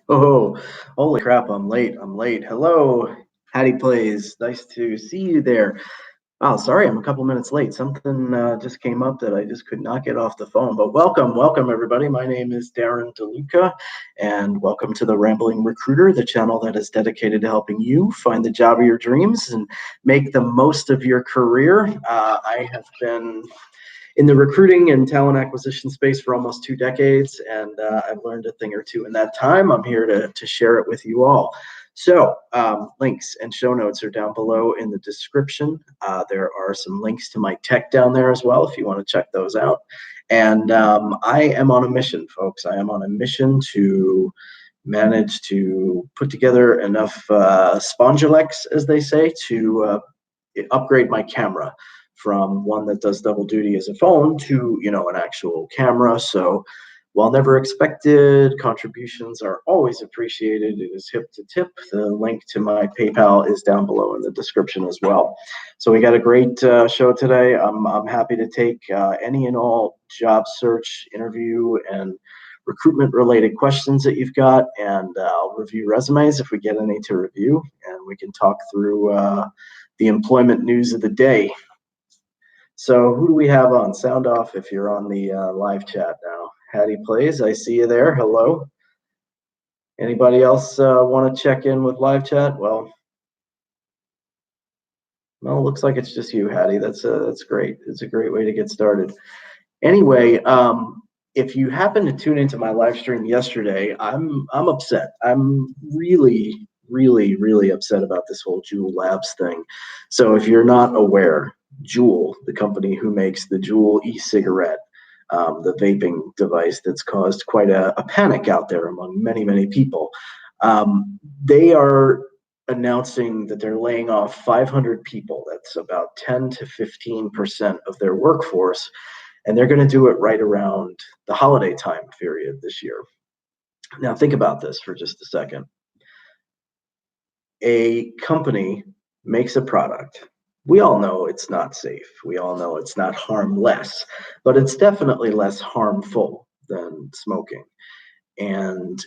Oh, holy crap, I'm late. I'm late. Hello, Hattie Plays. Nice to see you there. Oh, sorry, I'm a couple minutes late. Something just came up that I just could not get off the phone. But welcome, everybody. My name is Darren DeLuca, and welcome to the Rambling Recruiter, the channel that is dedicated to helping you find the job of your dreams and make the most of your career. I have been in the recruiting and talent acquisition space for almost 2 decades, and I've learned a thing or two in that time. I'm here to share it with you all. So links and show notes are down below in the description. There are some links to my tech down there as well if you want to check those out. And I am on a mission, folks. I am on a mission to manage to put together enough spondulex, as they say, to upgrade my camera from one that does double duty as a phone to, an actual camera. So while never expected, contributions are always appreciated. It is hip to tip. The link to my PayPal is down below in the description as well. So we got a great show today. I'm happy to take any and all job search, interview, and recruitment related questions that you've got, and I'll review resumes if we get any to review, and we can talk through the employment news of the day. So who do we have on? Sound off if you're on the live chat now. Hattie Plays, I see you there. Hello. Anybody else want to check in with live chat? Well, it looks like it's just you, Hattie. That's great. It's a great way to get started. Anyway, if you happen to tune into my live stream yesterday, I'm upset. I'm really upset about this whole Juul Labs thing. So if you're not aware, Juul, the company who makes the Juul e-cigarette, the vaping device that's caused quite a panic out there among many people, they are announcing that they're laying off 500 people. That's about 10 to 15% of their workforce. And they're going to do it right around the holiday time period this year. Now, think about this for just a second. A company makes a product. We all know it's not safe. We all know it's not harmless, but it's definitely less harmful than smoking. And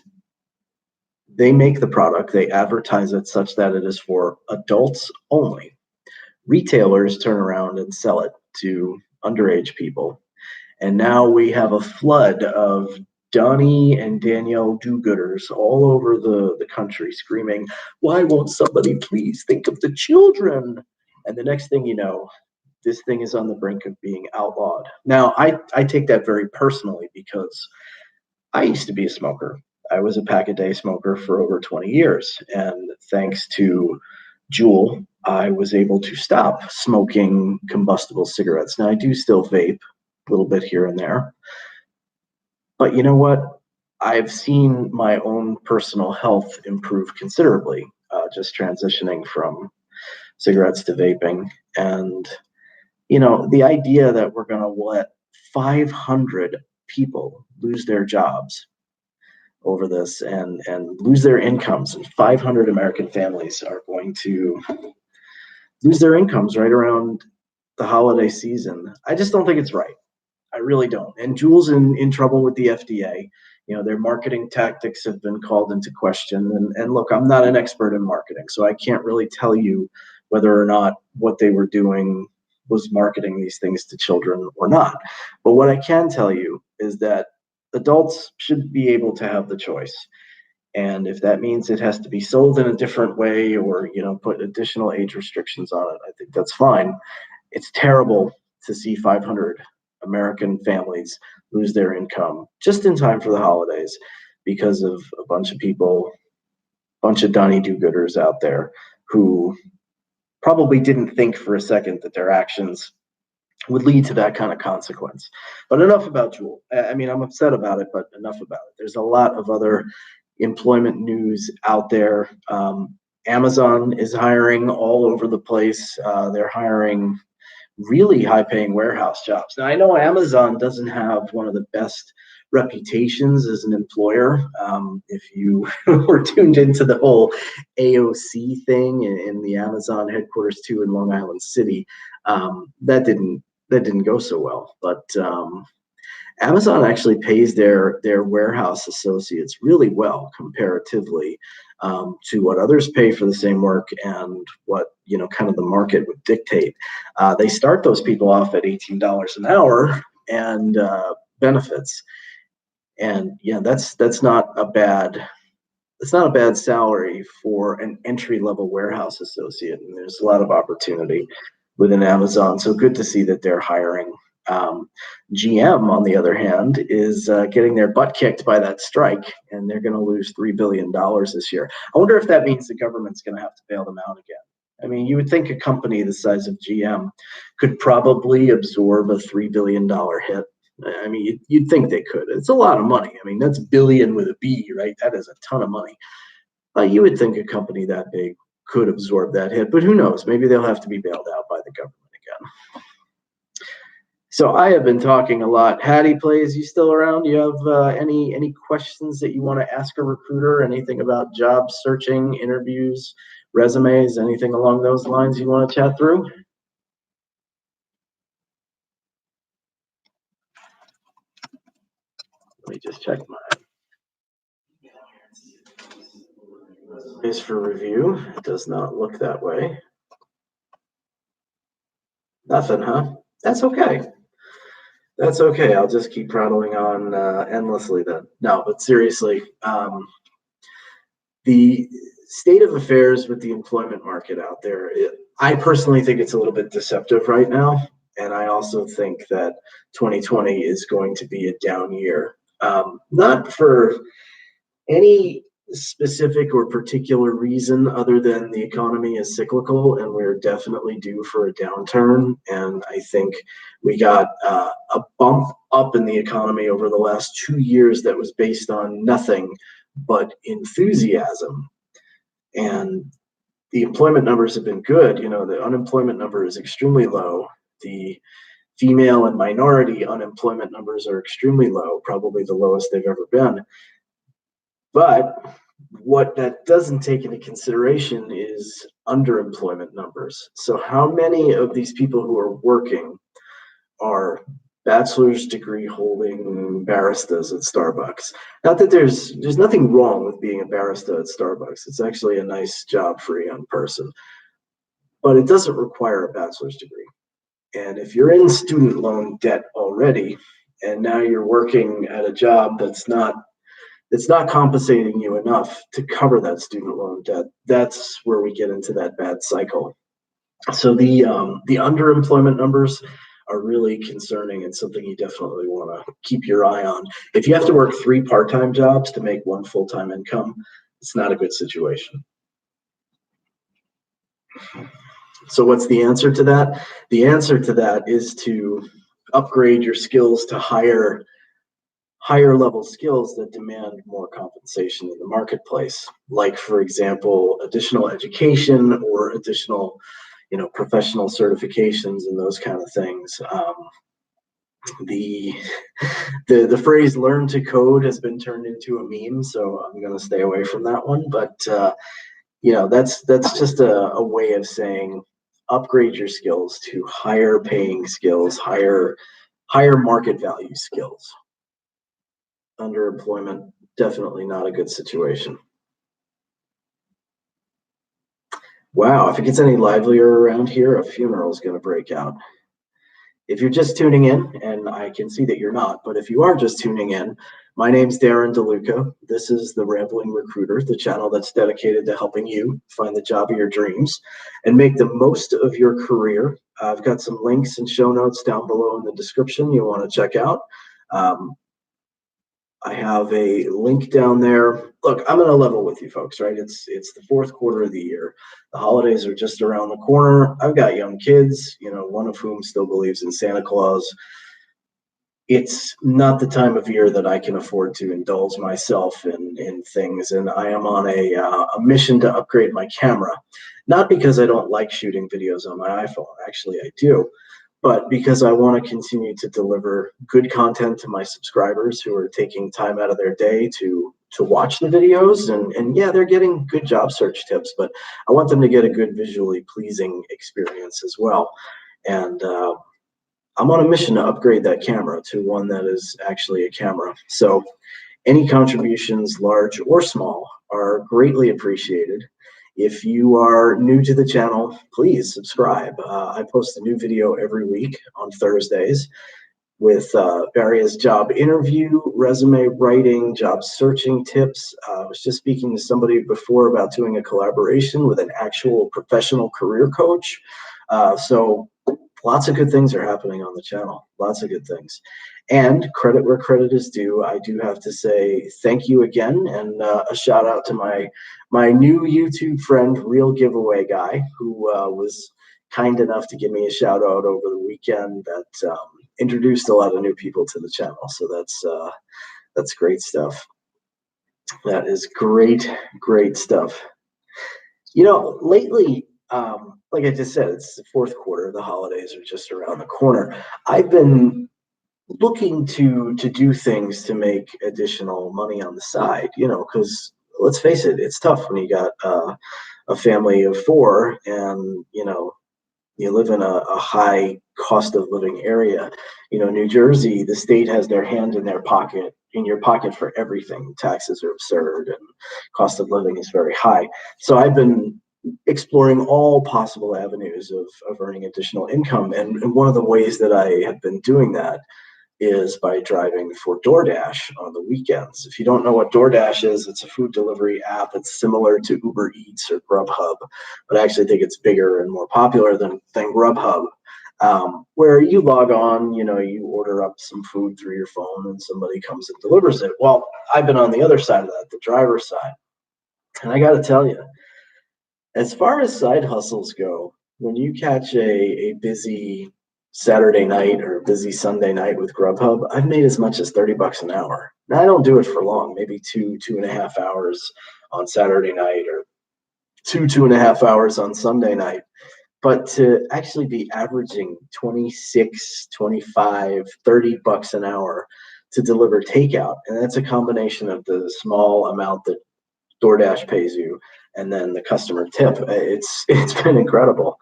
they make the product, they advertise it such that it is for adults only. Retailers turn around and sell it to underage people. And now we have a flood of Donnie and Danielle do-gooders all over the country screaming, "Why won't somebody please think of the children?" And the next thing you know, this thing is on the brink of being outlawed. Now, I take that very personally because I used to be a smoker. I was a pack-a-day smoker for over 20 years. And thanks to Juul, I was able to stop smoking combustible cigarettes. Now, I do still vape a little bit here and there. But you know what? I've seen my own personal health improve considerably, just transitioning from cigarettes to vaping. And, the idea that we're going to let 500 people lose their jobs over this and lose their incomes, and 500 American families are going to lose their incomes right around the holiday season. I just don't think it's right. I really don't. And Juul's in trouble with the FDA. Their marketing tactics have been called into question. And look, I'm not an expert in marketing, so I can't really tell you whether or not what they were doing was marketing these things to children or not. But what I can tell you is that adults should be able to have the choice. And if that means it has to be sold in a different way or, put additional age restrictions on it, I think that's fine. It's terrible to see 500 American families lose their income just in time for the holidays because of a bunch of people, bunch of Donnie do-gooders out there who probably didn't think for a second that their actions would lead to that kind of consequence. But enough about Juul. I mean, I'm upset about it, but enough about it. There's a lot of other employment news out there. Amazon is hiring all over the place. They're hiring really high-paying warehouse jobs. Now, I know Amazon doesn't have one of the best reputations as an employer. If you were tuned into the whole AOC thing in the Amazon headquarters too in Long Island City, that didn't go so well. But Amazon actually pays their warehouse associates really well comparatively to what others pay for the same work and what kind of the market would dictate. They start those people off at $18 an hour and benefits, and yeah, that's not a bad salary for an entry-level warehouse associate, and there's a lot of opportunity within Amazon. So good to see that they're hiring. GM, on the other hand, is getting their butt kicked by that strike, and they're going to lose $3 billion this year. I wonder if that means the government's going to have to bail them out again. I mean, you would think a company the size of GM could probably absorb a $3 billion hit. I mean, you'd think they could. It's a lot of money. I mean, that's billion with a B, right? That is a ton of money. You would think a company that big could absorb that hit, but who knows? Maybe they'll have to be bailed out by the government again. So I have been talking a lot. Hattie Plays, you still around? You have any questions that you want to ask a recruiter? Anything about job searching, interviews, resumes, anything along those lines you want to chat through? Let me just check my resumes for review. It does not look that way. Nothing, huh? That's okay. That's okay. I'll just keep prattling on endlessly then. No, but seriously, the state of affairs with the employment market out there, I personally think it's a little bit deceptive right now. And I also think that 2020 is going to be a down year. Not for any specific or particular reason other than the economy is cyclical and we're definitely due for a downturn. And I think we got a bump up in the economy over the last 2 years that was based on nothing but enthusiasm. And the employment numbers have been good. The unemployment number is extremely low. The female and minority unemployment numbers are extremely low, probably the lowest they've ever been. But what that doesn't take into consideration is underemployment numbers. So how many of these people who are working are bachelor's degree holding baristas at Starbucks? Not that there's nothing wrong with being a barista at Starbucks. It's actually a nice job for a young person. But it doesn't require a bachelor's degree. And if you're in student loan debt already, and now you're working at a job that's not compensating you enough to cover that student loan debt, that's where we get into that bad cycle. So the underemployment numbers are really concerning and something you definitely want to keep your eye on. If you have to work 3 part-time jobs to make 1 full-time income, it's not a good situation. So what's the answer to that? The answer to that is to upgrade your skills to higher level skills that demand more compensation in the marketplace, like, for example, additional education or additional professional certifications and those kind of things. The phrase "learn to code" has been turned into a meme, so I'm going to stay away from that one. But that's just a way of saying upgrade your skills to higher paying skills, higher market value skills. Underemployment, definitely not a good situation. Wow, if it gets any livelier around here, a funeral is going to break out. If you're just tuning in, and I can see that you're not, but if you are just tuning in, my name's Darren DeLuca. This is The Rambling Recruiter, the channel that's dedicated to helping you find the job of your dreams and make the most of your career. I've got some links and show notes down below in the description you'll want to check out. I have a link down there. Look, I'm going to level with you folks, right? It's the 4th quarter of the year. The holidays are just around the corner. I've got young kids, one of whom still believes in Santa Claus. It's not the time of year that I can afford to indulge myself in things, and I am on a mission to upgrade my camera. Not because I don't like shooting videos on my iPhone. Actually, I do. But because I want to continue to deliver good content to my subscribers who are taking time out of their day to watch the videos. And yeah, they're getting good job search tips, but I want them to get a good visually pleasing experience as well. And I'm on a mission to upgrade that camera to one that is actually a camera. So any contributions, large or small, are greatly appreciated. If you are new to the channel, please subscribe. I post a new video every week on Thursdays with various job interview, resume writing, job searching tips. I was just speaking to somebody before about doing a collaboration with an actual professional career coach. So lots of good things are happening on the channel, lots of good things. And credit where credit is due, I do have to say thank you again, and a shout out to my new YouTube friend, Real Giveaway Guy, who was kind enough to give me a shout out over the weekend that introduced a lot of new people to the channel. So that's great stuff. That is great stuff. Lately, like I just said, it's the fourth quarter. The holidays are just around the corner. I've been looking to do things to make additional money on the side, because let's face it, it's tough when you got a family of four and, you live in a high cost of living area. New Jersey, the state has their hand in your pocket for everything. Taxes are absurd and cost of living is very high. So I've been exploring all possible avenues of earning additional income. And one of the ways that I have been doing that is by driving for DoorDash on the weekends. If you don't know what DoorDash is, it's a food delivery app. It's similar to Uber Eats or Grubhub, but I actually think it's bigger and more popular than Grubhub, where you log on, you order up some food through your phone and somebody comes and delivers it. Well, I've been on the other side of that, the driver's side. And I got to tell you, as far as side hustles go, when you catch a busy Saturday night or a busy Sunday night with Grubhub, I've made as much as $30 an hour. Now I don't do it for long, maybe 2.5 hours on Saturday night, or 2.5 hours on Sunday night. But to actually be averaging 26, 25, $30 an hour to deliver takeout, and that's a combination of the small amount that DoorDash pays you and then the customer tip. It's been incredible.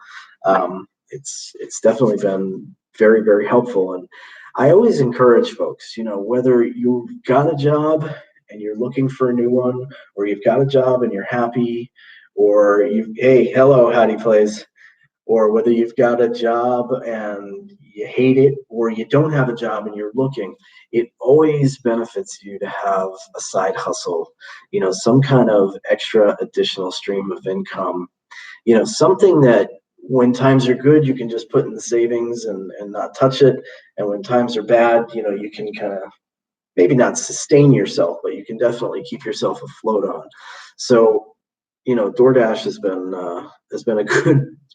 It's definitely been very helpful. And I always encourage folks, whether you've got a job and you're looking for a new one, or you've got a job and you're happy, or hey, hello, howdy plays, or whether you've got a job and you hate it, or you don't have a job and you're looking, it always benefits you to have a side hustle, some kind of extra additional stream of income, something that when times are good, you can just put in the savings and not touch it. And when times are bad, you can kind of maybe not sustain yourself, but you can definitely keep yourself afloat on. So, DoorDash has been a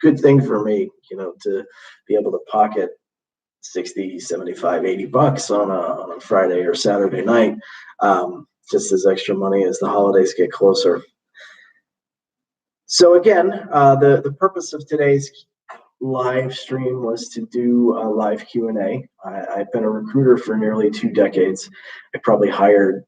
good thing for me, to be able to pocket 60, 75, $80 on a Friday or Saturday night, just as extra money as the holidays get closer. So again, the purpose of today's live stream was to do a live Q&A. I've been a recruiter for nearly 2 decades. I probably hired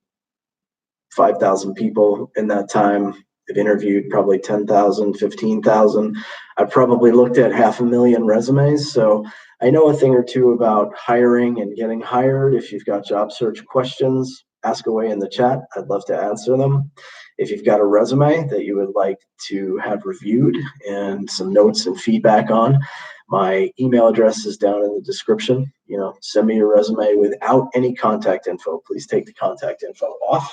5,000 people in that time. I've interviewed probably 10,000, 15,000. I've probably looked at 500,000 resumes. So I know a thing or two about hiring and getting hired. If you've got job search questions, ask away in the chat. I'd love to answer them. If you've got a resume that you would like to have reviewed and some notes and feedback on, my email address is down in the description. Send me your resume without any contact info. Please take the contact info off,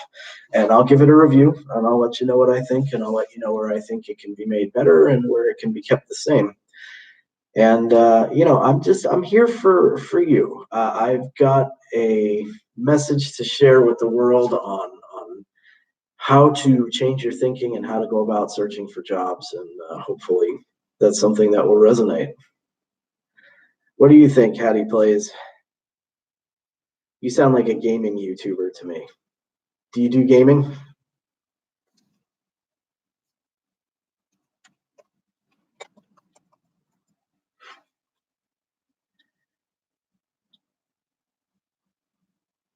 and I'll give it a review, and I'll let you know what I think, and I'll let you know where I think it can be made better and where it can be kept the same. And I'm here for you. I've got a message to share with the world on how to change your thinking and how to go about searching for jobs, and hopefully that's something that will resonate. What do you think, Hattie Plays? You sound like a gaming YouTuber to me. Do you do gaming?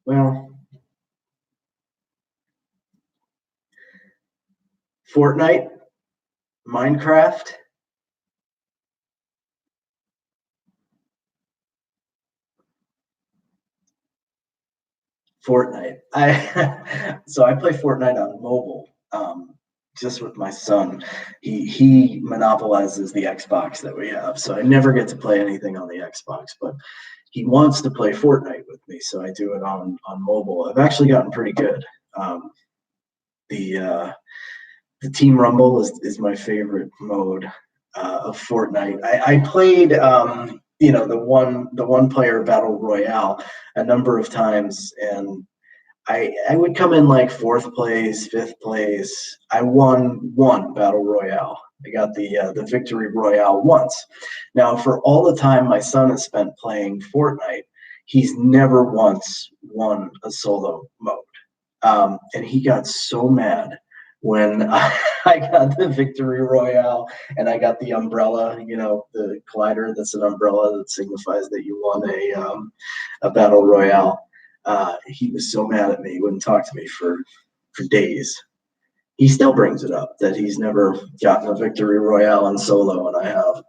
Well, Fortnite, Minecraft. Fortnite. So I play Fortnite on mobile, just with my son. He monopolizes the Xbox that we have, so I never get to play anything on the Xbox. But he wants to play Fortnite with me, so I do it on mobile. I've actually gotten pretty good. Um, the Team Rumble is my favorite mode of Fortnite. I played the one player battle royale a number of times, and I would come in like fourth place, fifth place. I won one battle royale. I got the victory royale once. Now, for all the time my son has spent playing Fortnite, he's never once won a solo mode. And he got so mad when I got the victory royale and I got the umbrella, the glider that's an umbrella that signifies that you won a battle royale. He was so mad at me. He wouldn't talk to me for days. He still brings it up that he's never gotten a victory royale in solo, and I have.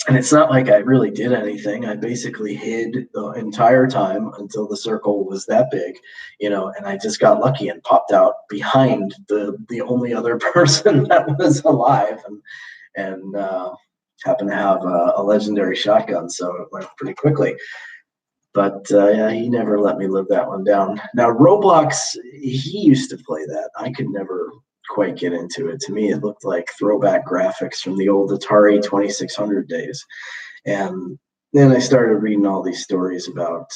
And it's not like I really did anything. I basically hid the entire time until the circle was that big, and I just got lucky and popped out behind the only other person that was alive, and happened to have a legendary shotgun, so it went pretty quickly. But yeah, he never let me live that one down. Now, Roblox, he used to play that. I could never quite get into it. To me, it looked like throwback graphics from the old Atari 2600 days. And then I started reading all these stories about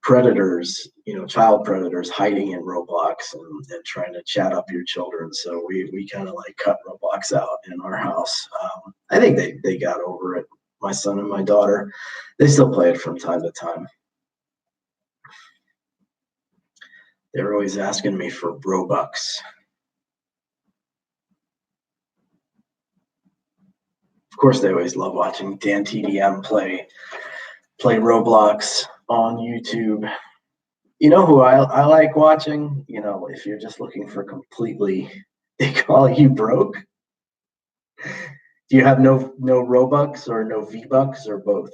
predators, child predators hiding in Roblox and trying to chat up your children. So we kind of like cut Roblox out in our house. I think they got over it. My son and my daughter, they still play it from time to time. They're always asking me for Robux. Of course, they always love watching Dan TDM play Roblox on YouTube. You know who I like watching? If you're just looking for completely, they call you broke. Do you have no Robux or no V-Bucks or both?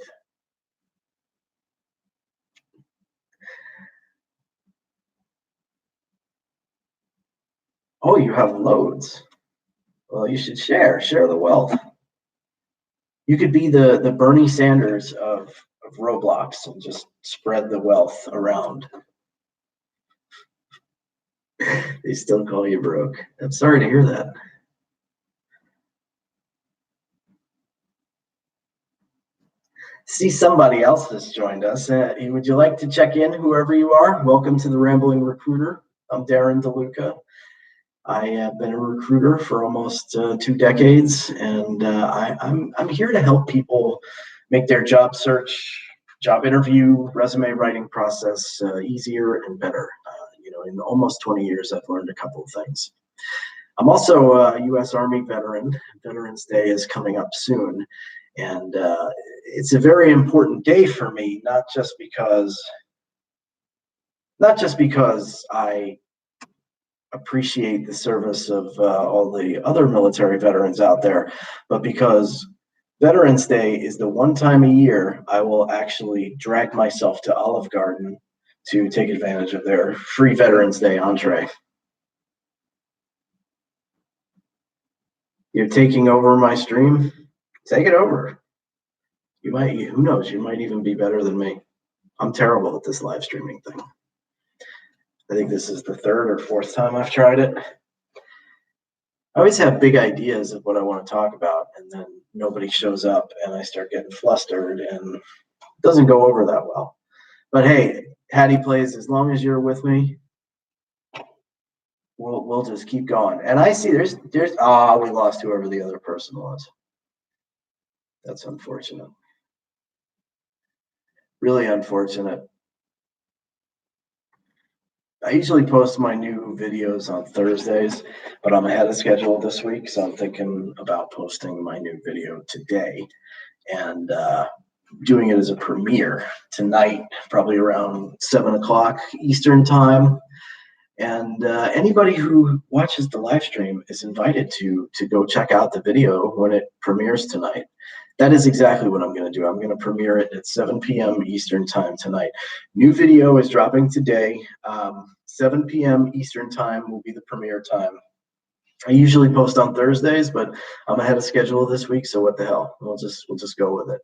Oh, you have loads. Well, you should share the wealth. You could be the Bernie Sanders of Roblox and just spread the wealth around. They still call you broke. I'm sorry to hear that. See, somebody else has joined us. Would you like to check in, whoever you are? Welcome to the Rambling Recruiter. I'm Darren DeLuca. I have been a recruiter for almost 2 decades, and I'm here to help people make their job search, job interview, resume writing process easier and better. In almost 20 years, I've learned a couple of things. I'm also a U.S. Army veteran. Veterans Day is coming up soon, and it's a very important day for me, not just because I appreciate the service of all the other military veterans out there, but because Veterans Day is the one time a year I will actually drag myself to Olive Garden to take advantage of their free Veterans Day entree. You're taking over my stream? Take it over. You might, who knows, you might even be better than me. I'm terrible at this live streaming thing. I think this is the 3rd or 4th time I've tried it. I always have big ideas of what I want to talk about, and then nobody shows up, and I start getting flustered, and it doesn't go over that well. But hey, Hattie Plays, as long as you're with me, we'll just keep going. And I see there's we lost whoever the other person was. That's unfortunate. Really unfortunate. I usually post my new videos on Thursdays, but I'm ahead of schedule this week, so I'm thinking about posting my new video today and doing it as a premiere tonight, probably around 7 o'clock Eastern time. And anybody who watches the live stream is invited to go check out the video when it premieres tonight. That is exactly what I'm going to do. I'm going to premiere it at 7 p.m. Eastern time tonight. New video is dropping today. 7 p.m. Eastern time will be the premiere time. I usually post on Thursdays, but I'm ahead of schedule this week, so what the hell? We'll just go with it.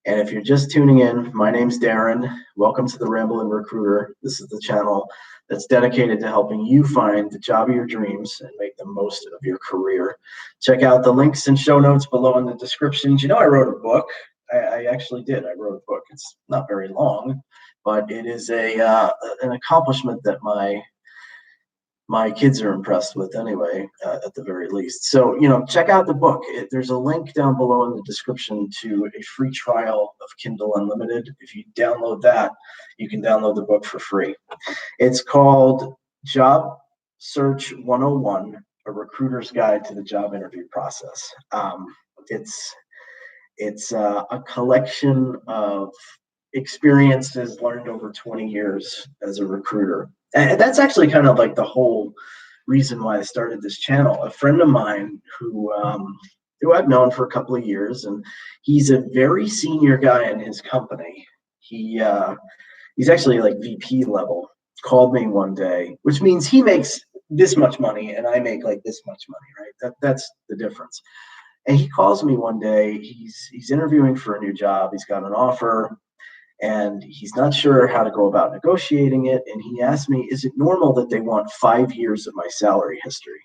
And if you're just tuning in, my name's Darren. Welcome to the Ramblin' Recruiter. This is the channel that's dedicated to helping you find the job of your dreams and make the most of your career. Check out the links and show notes below in the descriptions. You know, I wrote a book. I actually did. I wrote a book. It's not very long, but it is an accomplishment that my kids are impressed with anyway, at the very least. So, you know, check out the book. There's a link down below in the description to a free trial of Kindle Unlimited. If you download that, you can download the book for free. It's called Job Search 101, A Recruiter's Guide to the Job Interview Process. It's a collection of experiences learned over 20 years as a recruiter. And that's actually kind of like the whole reason why I started this channel. A friend of mine who I've known for a couple of years, and he's a very senior guy in his company. He's actually like VP level. Called me one day, which means he makes this much money and I make like this much money, right? That's the difference. And he calls me one day. He's interviewing for a new job. He's got an offer, and he's not sure how to go about negotiating it. And he asked me, is it normal that they want 5 years of my salary history?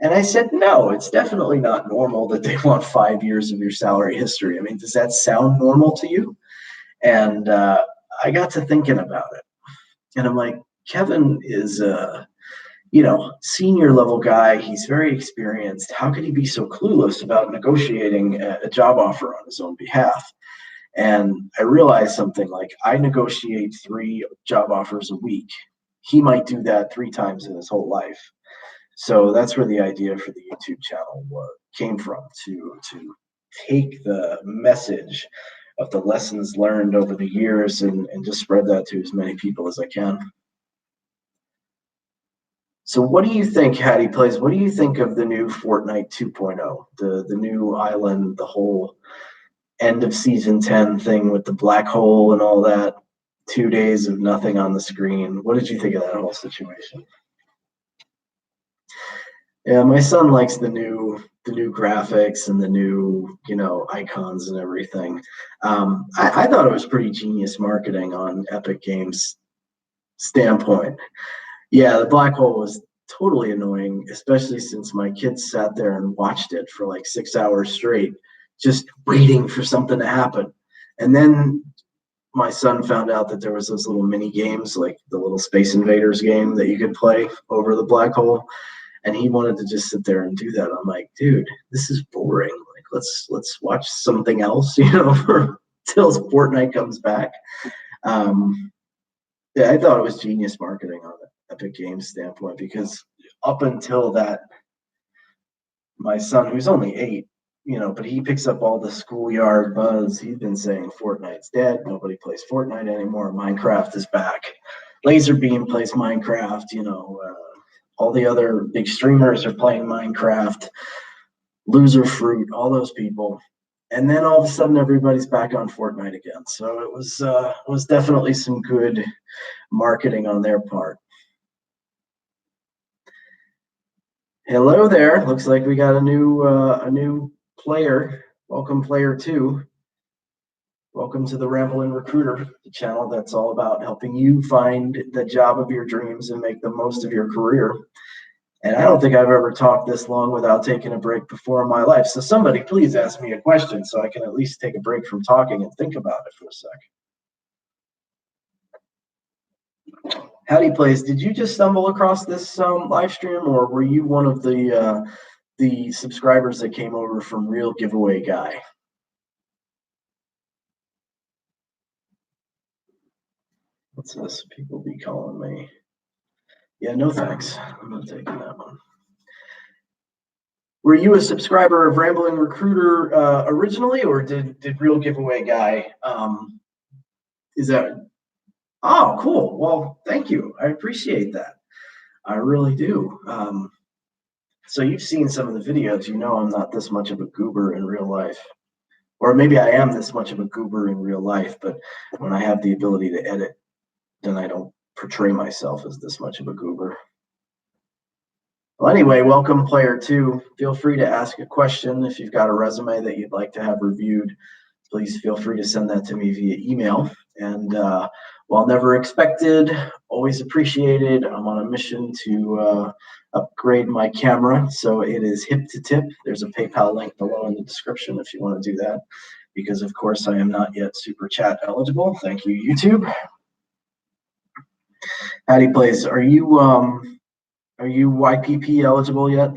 And I said, no, it's definitely not normal that they want 5 years of your salary history. I mean, does that sound normal to you? And I got to thinking about it. And I'm like, Kevin is senior level guy. He's very experienced. How could he be so clueless about negotiating a job offer on his own behalf? And I realized something, like I negotiate 3 job offers a week. He might do that 3 times in his whole life. So that's where the idea for the YouTube channel came from, to take the message of the lessons learned over the years and just spread that to as many people as I can. So what do you think, Hattie Plays? What do you think of the new Fortnite 2.0, the new island, the whole end of season 10 thing with the black hole and all that, 2 days of nothing on the screen? What did you think of that whole situation? Yeah, my son likes the new graphics and the new, icons and everything. I thought it was pretty genius marketing on Epic Games' standpoint. Yeah, the black hole was totally annoying, especially since my kids sat there and watched it for like 6 hours straight, just waiting for something to happen. And then my son found out that there was those little mini games, like the little Space Invaders game that you could play over the black hole. And he wanted to just sit there and do that. I'm like, dude, this is boring. Like, let's watch something else, for till Fortnite comes back. Yeah, I thought it was genius marketing on the Epic Games standpoint, because up until that, my son, who's only 8, but he picks up all the schoolyard buzz. He's been saying Fortnite's dead. Nobody plays Fortnite anymore. Minecraft is back. Laserbeam plays Minecraft. All the other big streamers are playing Minecraft. Loser Fruit, all those people. And then all of a sudden, everybody's back on Fortnite again. So it was definitely some good marketing on their part. Hello there. Looks like we got a new player. Welcome, player 2. Welcome to the Ramblin' Recruiter, the channel that's all about helping you find the job of your dreams and make the most of your career. And I don't think I've ever talked this long without taking a break before in my life. So somebody please ask me a question so I can at least take a break from talking and think about it for a sec. Howdy Plays, did you just stumble across this live stream, or were you one of the subscribers that came over from Real Giveaway Guy? What's this? People be calling me. Yeah, no thanks. I'm not taking that one. Were you a subscriber of Ramblin' Recruiter originally, or did Real Giveaway Guy? Is that? Oh, cool. Well, thank you. I appreciate that. I really do. So you've seen some of the videos. I'm not this much of a goober in real life. Or maybe I am this much of a goober in real life, but when I have the ability to edit, then I don't portray myself as this much of a goober. Well, anyway, welcome player two. Feel free to ask a question. If you've got a resume that you'd like to have reviewed, please feel free to send that to me via email. And while never expected, always appreciated, I'm on a mission to upgrade my camera. So it is hip to tip. There's a PayPal link below in the description if you want to do that, because of course I am not yet super chat eligible. Thank you, YouTube. Patty Plays, are you YPP eligible yet?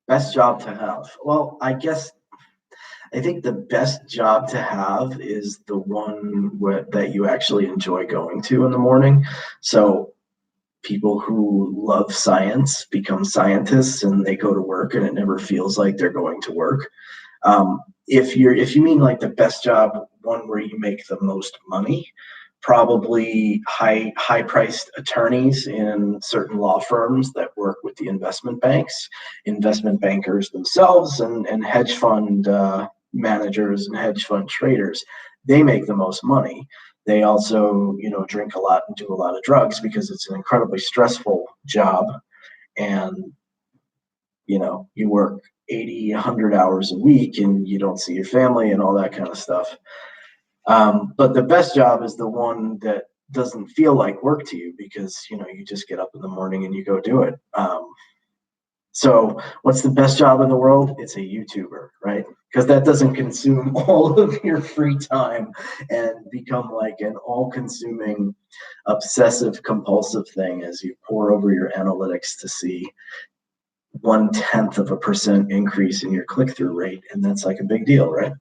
Best job to have. Well, I think the best job to have is the one that you actually enjoy going to in the morning. So people who love science become scientists and they go to work and it never feels like they're going to work. If you mean like the best job, one where you make the most money, probably high priced attorneys in certain law firms that work with the investment banks, investment bankers themselves, and hedge fund managers and hedge fund traders. They make the most money. They also, drink a lot and do a lot of drugs because it's an incredibly stressful job, and you work 80, 100 hours a week and you don't see your family and all that kind of stuff. But the best job is the one that doesn't feel like work to you because, you just get up in the morning and you go do it. So what's the best job in the world? It's a YouTuber, right? Because that doesn't consume all of your free time and become like an all-consuming, obsessive, compulsive thing as you pour over your analytics to see 0.1% increase in your click-through rate, and that's like a big deal, right?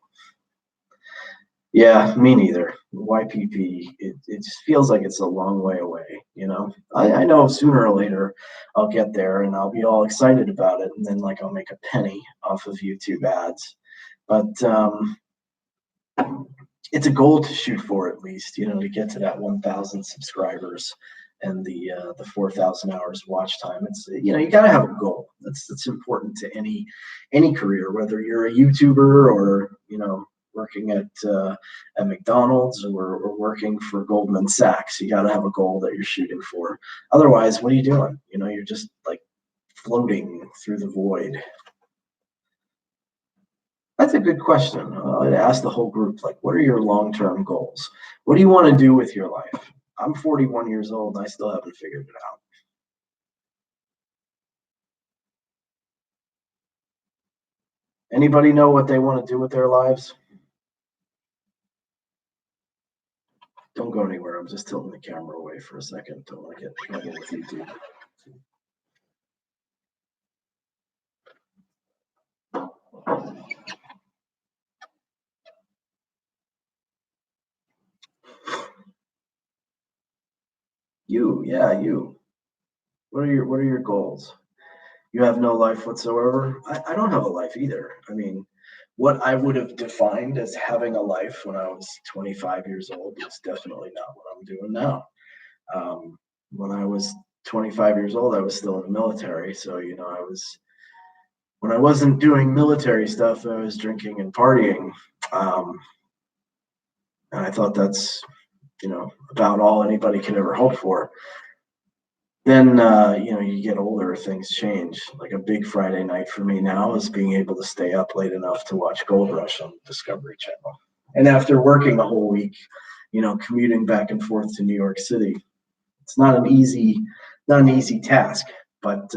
Yeah, me neither. YPP, it just feels like it's a long way away, I know sooner or later I'll get there and I'll be all excited about it, and then like I'll make a penny off of YouTube ads. But it's a goal to shoot for, at least, to get to that 1,000 subscribers and the 4,000 hours watch time. It's, you got to have a goal. That's important to any career, whether you're a YouTuber or, working at McDonald's or working for Goldman Sachs. You got to have a goal that you're shooting for. Otherwise, what are you doing? You're just like floating through the void. That's a good question. I'd ask the whole group, like, what are your long-term goals? What do you want to do with your life? I'm 41 years old and I still haven't figured it out. Anybody know what they want to do with their lives? Don't go anywhere. I'm just tilting the camera away for a second. Don't want to get in trouble with YouTube. You. What are your goals? You have no life whatsoever? I don't have a life either. I mean, what I would have defined as having a life when I was 25 years old is definitely not what I'm doing now. When I was 25 years old, I was still in the military. So, when I wasn't doing military stuff, I was drinking and partying. And I thought that's, about all anybody could ever hope for. Then, you get older, things change. Like a big Friday night for me now is being able to stay up late enough to watch Gold Rush on the Discovery Channel. And after working a whole week, commuting back and forth to New York City, it's not an easy task. But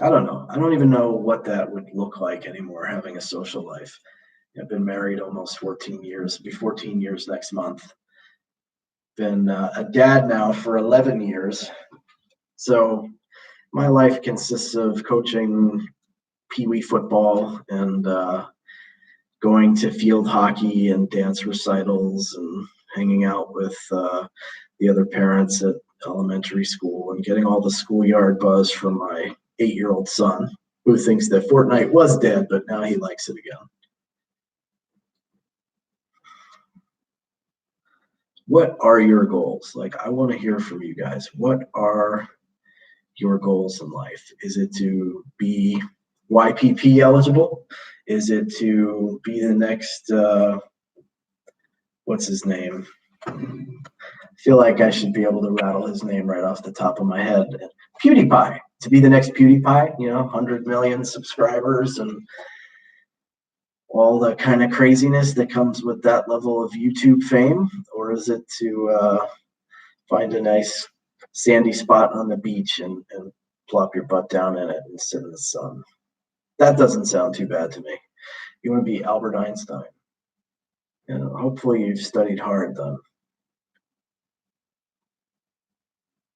I don't know. I don't even know what that would look like anymore, having a social life. I've been married almost 14 years, be 14 years next month. Been a dad now for 11 years. So my life consists of coaching peewee football and going to field hockey and dance recitals and hanging out with the other parents at elementary school and getting all the schoolyard buzz from my 8-year-old son, who thinks that Fortnite was dead, but now he likes it again. What are your goals? Like, I want to hear from you guys. What are your goals in life? Is it to be YPP eligible? Is it to be the next, what's his name? I feel like I should be able to rattle his name right off the top of my head. PewDiePie, to be the next PewDiePie, 100 million subscribers and all the kind of craziness that comes with that level of YouTube fame? Or is it to find a nice sandy spot on the beach and plop your butt down in it and sit in the sun? That doesn't sound too bad to me. You want to be Albert Einstein. Hopefully you've studied hard then.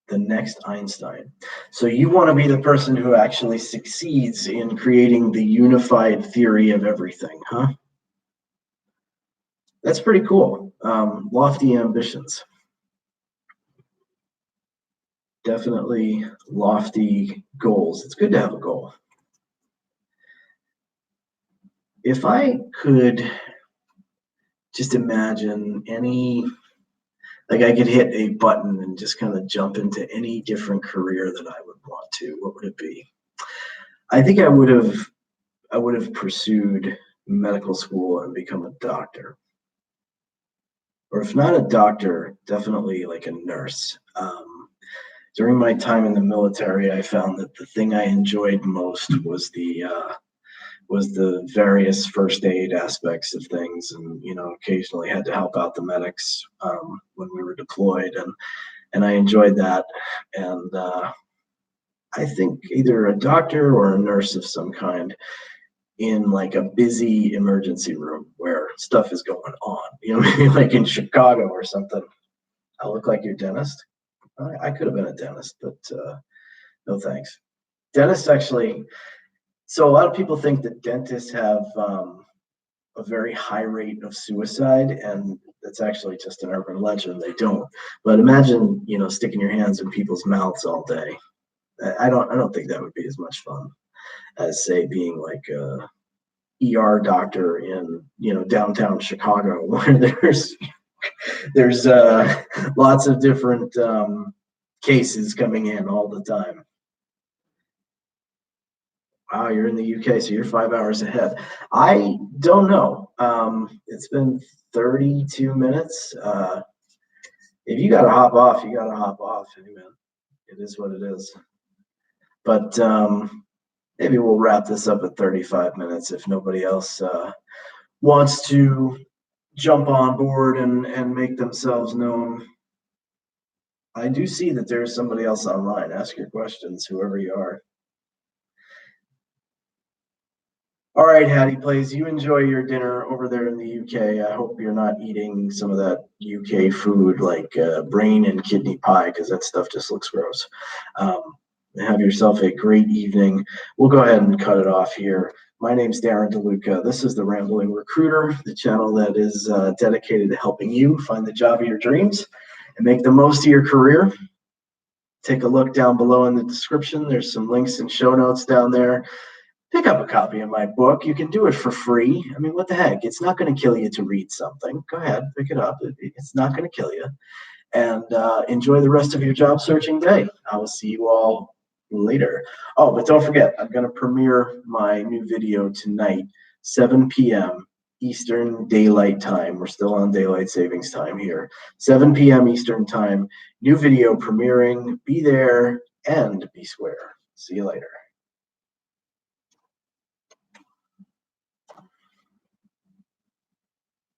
The next Einstein. So you want to be the person who actually succeeds in creating the unified theory of everything, huh? That's pretty cool. Lofty ambitions. Definitely lofty goals. It's good to have a goal. If I could just imagine like I could hit a button and just kind of jump into any different career that I would want to, what would it be? I think I would have pursued medical school and become a doctor. Or if not a doctor, definitely like a nurse. During my time in the military, I found that the thing I enjoyed most was the various first aid aspects of things, and occasionally had to help out the medics when we were deployed, and I enjoyed that. And I think either a doctor or a nurse of some kind in like a busy emergency room where stuff is going on, maybe like in Chicago or something. I look like your dentist. I could have been a dentist, but no thanks. Dentists actually, so a lot of people think that dentists have a very high rate of suicide, and that's actually just an urban legend. They don't. But imagine, sticking your hands in people's mouths all day. I don't think that would be as much fun as, say, being like a ER doctor in downtown Chicago, where there's lots of different cases coming in all the time. Wow, you're in the UK, so you're 5 hours ahead. I don't know. It's been 32 minutes. If you got to hop off, you got to hop off. Hey, man, it is what it is. But maybe we'll wrap this up at 35 minutes if nobody else wants to jump on board and make themselves known. I do see that there's somebody else online. Ask your questions, whoever you are. All right, Hattie Plays, you enjoy your dinner over there in the UK. I hope you're not eating some of that UK food like brain and kidney pie, because that stuff just looks gross. Have yourself a great evening. We'll go ahead and cut it off here. My name's Darren DeLuca. This is the Rambling Recruiter, the channel that is dedicated to helping you find the job of your dreams and make the most of your career. Take a look down below in the description. There's some links and show notes down there. Pick up a copy of my book. You can do it for free. I mean, what the heck? It's not going to kill you to read something. Go ahead, pick it up. It's not going to kill you. And enjoy the rest of your job searching day. I will see you all later. Oh, but don't forget, I'm going to premiere my new video tonight, 7 p.m. Eastern Daylight Time. We're still on Daylight Savings Time here. 7 p.m. Eastern Time. New video premiering. Be there and be square. See you later.